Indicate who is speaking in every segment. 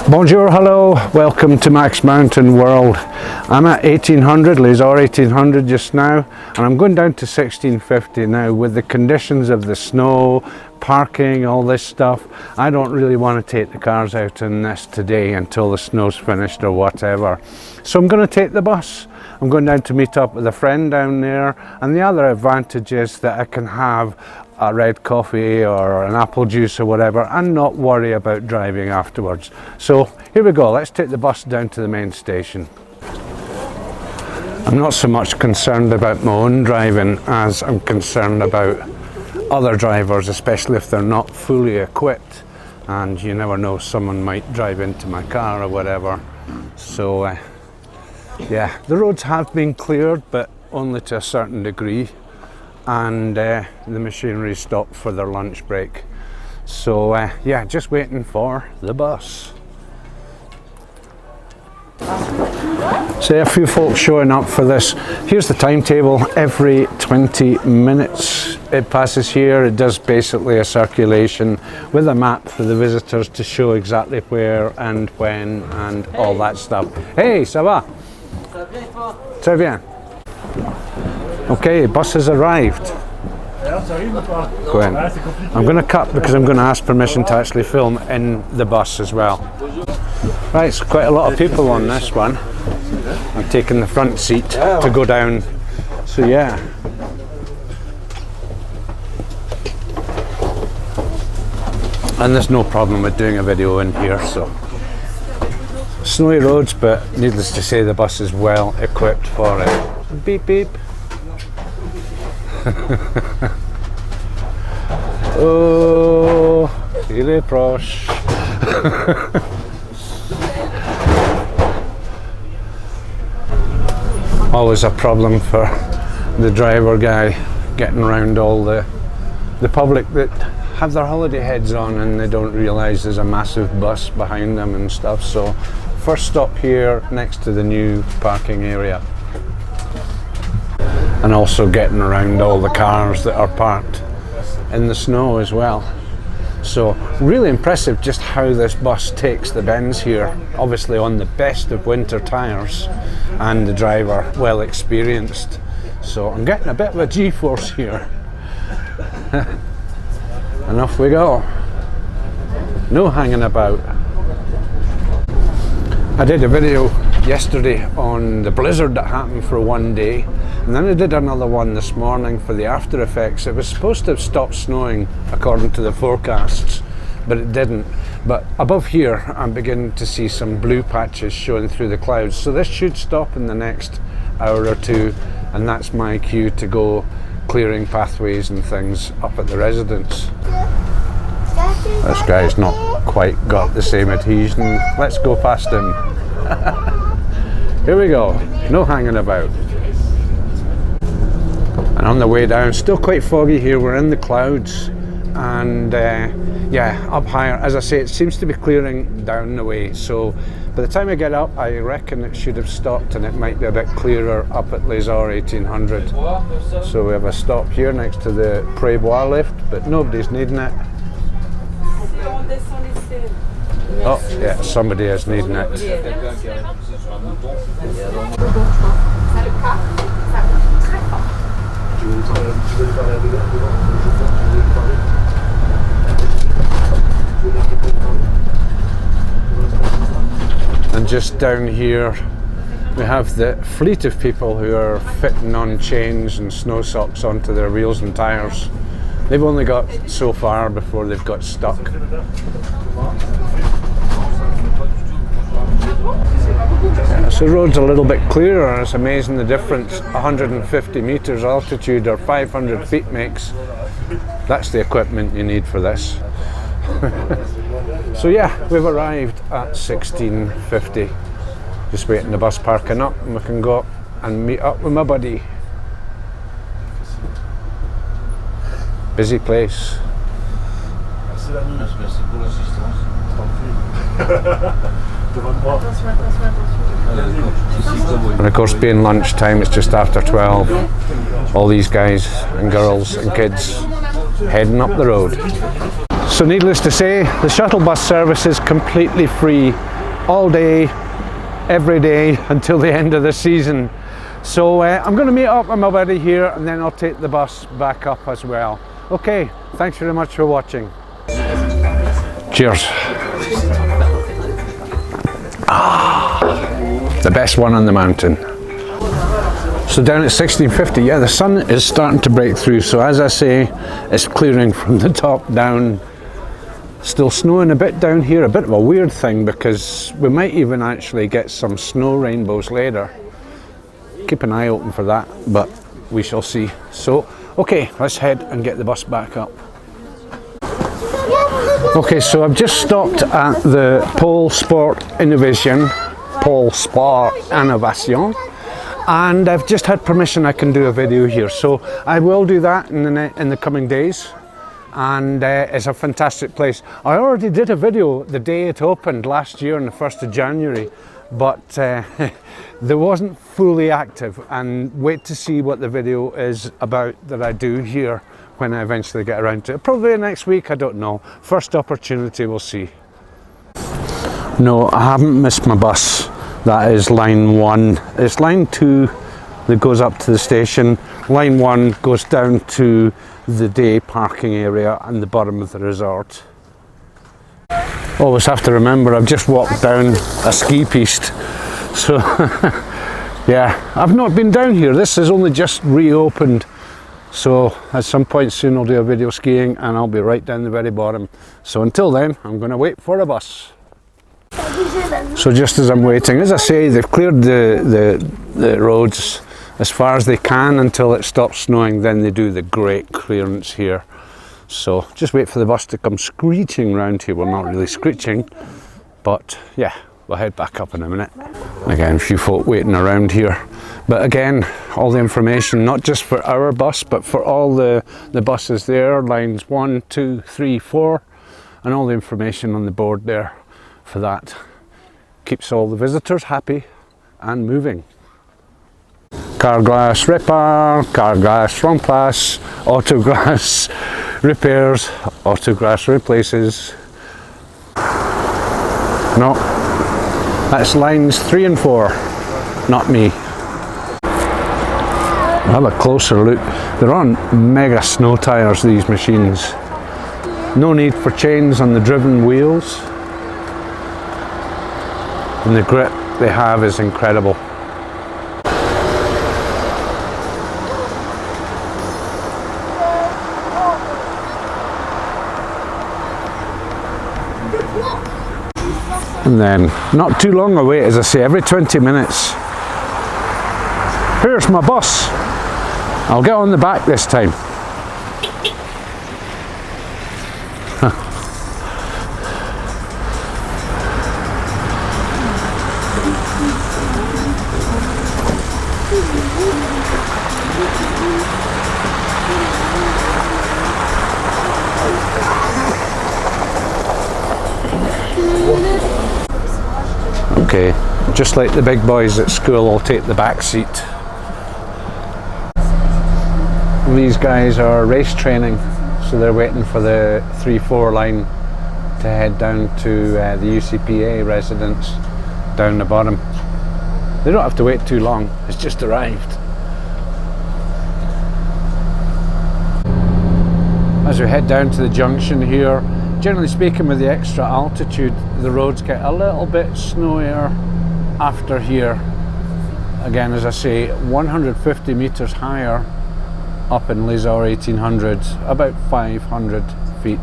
Speaker 1: Bonjour, hello, welcome to MaxMountainWorld. I'm at 1800, Les-Orres 1800 just now, and I'm going down to 1650 now. With the conditions of the snow, parking, all this stuff, I don't really want to take the cars out in this today until the snow's finished or whatever. So I'm going to take the bus. I'm going down to meet up with a friend down there, and the other advantage is that I can have a red coffee or an apple juice or whatever and not worry about driving afterwards. So here we go, let's take the bus down to the main station. I'm not so much concerned about my own driving as I'm concerned about other drivers, especially if they're not fully equipped, and you never know, someone might drive into my car or whatever. So yeah, the roads have been cleared, but only to a certain degree, and the machinery stopped for their lunch break. So yeah, just waiting for the bus. So a few folks showing up for this. Here's the timetable. Every 20 minutes it passes here. It does basically a circulation with a map for the visitors to show exactly where and when and all that stuff. Hey, ça va? Très bien. Okay, bus has arrived. Go in. I'm going to cut because I'm going to ask permission to actually film in the bus as well. Right, it's quite a lot of people on this one. I'm taking the front seat to go down. So yeah. And there's no problem with doing a video in here, so. Snowy roads, but needless to say the bus is well equipped for it. Beep beep. Oh, il est proche. Always a problem for the driver guy getting around all the public that have their holiday heads on and they don't realise there's a massive bus behind them and stuff. So first stop here next to the new parking area. And also getting around all the cars that are parked in the snow as well. So really impressive just how this bus takes the bends here, obviously on the best of winter tyres, and the driver well experienced. So I'm getting a bit of a G-force here. And off we go. No hanging about. I did a video yesterday on the blizzard that happened for one day, and then I did another one this morning for the after effects. It was supposed to have stopped snowing according to the forecasts, but it didn't. But above here I'm beginning to see some blue patches showing through the clouds, so this should stop in the next hour or two, and that's my cue to go clearing pathways and things up at the residence. This guy's not quite got the same adhesion. Let's go past him. Here we go, no hanging about. And on the way down, still quite foggy here, we're in the clouds, and yeah, up higher, as I say, it seems to be clearing down the way, so by the time I get up I reckon it should have stopped and it might be a bit clearer up at Les-Orres 1800. So we have a stop here next to the Prébois lift, but nobody's needing it. Oh yeah, somebody is needing it. And just down here we have the fleet of people who are fitting on chains and snow socks onto their wheels and tyres. They've only got so far before they've got stuck. Yeah, so the road's a little bit clearer. It's amazing the difference 150 metres altitude or 500 feet makes. That's the equipment you need for this. So yeah, we've arrived at 1650. Just waiting the bus parking up and we can go up and meet up with my buddy. Busy place. And of course, being lunchtime, it's just after 12. All these guys and girls and kids heading up the road. So needless to say, the shuttle bus service is completely free all day, every day until the end of the season. So I'm going to meet up with my buddy here and then I'll take the bus back up as well. Okay, thanks very much for watching. Cheers. The best one on the mountain. So down at 1650, yeah, the sun is starting to break through. So as I say, it's clearing from the top down. Still snowing a bit down here, a bit of a weird thing because we might even actually get some snow rainbows later. Keep an eye open for that, but we shall see. So, okay, let's head and get the bus back up. Okay, so I've just stopped at the Pôle Sport Innovation, and I've just had permission I can do a video here. So I will do that in the coming days. And it's a fantastic place. I already did a video the day it opened last year on the 1st of January, but there wasn't fully active, and wait to see what the video is about that I do here when I eventually get around to it. Probably next week, I don't know. First opportunity, we'll see. No, I haven't missed my bus. That is line 1. It's line 2 that goes up to the station. Line 1 goes down to the day parking area and the bottom of the resort. Always have to remember I've just walked down a ski piste, so yeah, I've not been down here. This has only just reopened, so at some point soon I'll do a video skiing and I'll be right down the very bottom. So until then, I'm going to wait for a bus. So just as I'm waiting, as I say, they've cleared the roads as far as they can until it stops snowing. Then they do the great clearance here. So just wait for the bus to come screeching round here. Well, not really screeching, but yeah, we'll head back up in a minute. Again, a few folk waiting around here. But again, all the information, not just for our bus, but for all the buses there, lines 1, 2, 3, 4, and all the information on the board there for that. Keeps all the visitors happy and moving. Carglass repair, carglass remplace, autoglass repairs, autoglass replaces. No, that's lines 3 and 4, not me. Have a closer look. They're on mega snow tyres, these machines. No need for chains on the driven wheels. And the grip they have is incredible. And then, not too long a wait, as I say, every 20 minutes. Here's my bus. I'll get on the back this time. Okay, just like the big boys at school, I'll take the back seat. These guys are race training, so they're waiting for the 3-4 line to head down to the UCPA residence down the bottom. They don't have to wait too long, it's just arrived. As we head down to the junction here, generally speaking, with the extra altitude, the roads get a little bit snowier after here. Again, as I say, 150 meters higher up in Les-Orres 1800, about 500 feet.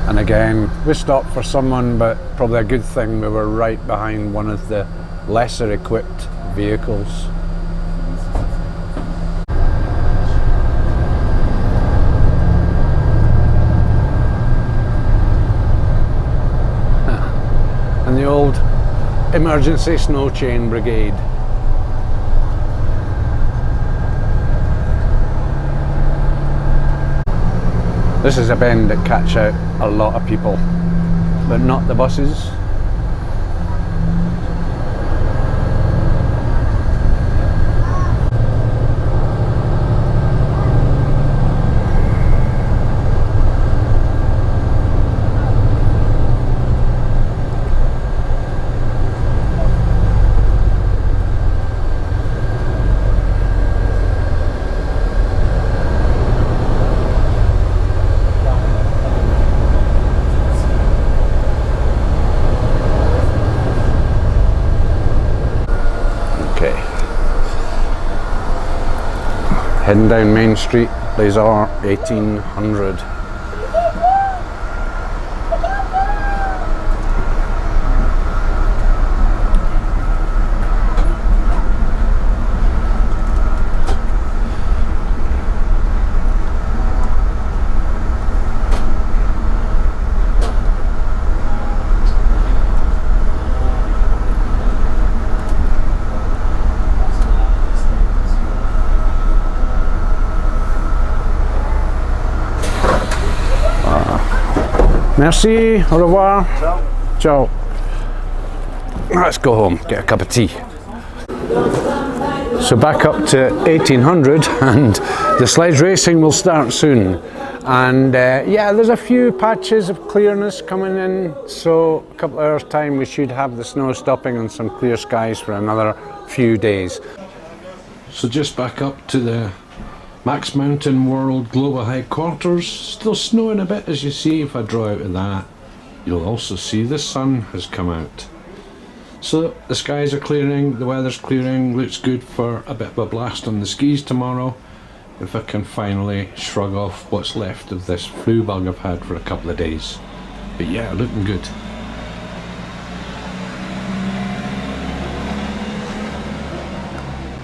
Speaker 1: And again, we stopped for someone, but probably a good thing we were right behind one of the lesser equipped vehicles. And the old emergency snow chain brigade. This is a bend that catch out a lot of people, but not the buses. Heading down Main Street, Les-Orres 1800. Merci, au revoir. Ciao. Ciao. Let's go home, get a cup of tea. So back up to 1800 and the sledge racing will start soon. And yeah, there's a few patches of clearness coming in, so a couple of hours time we should have the snow stopping and some clear skies for another few days. So just back up to the MaxMountainWorld global headquarters. Still snowing a bit, as you see. If I draw out of that, you'll also see the sun has come out. So the skies are clearing, the weather's clearing, looks good for a bit of a blast on the skis tomorrow, if I can finally shrug off what's left of this flu bug I've had for a couple of days. But yeah, looking good.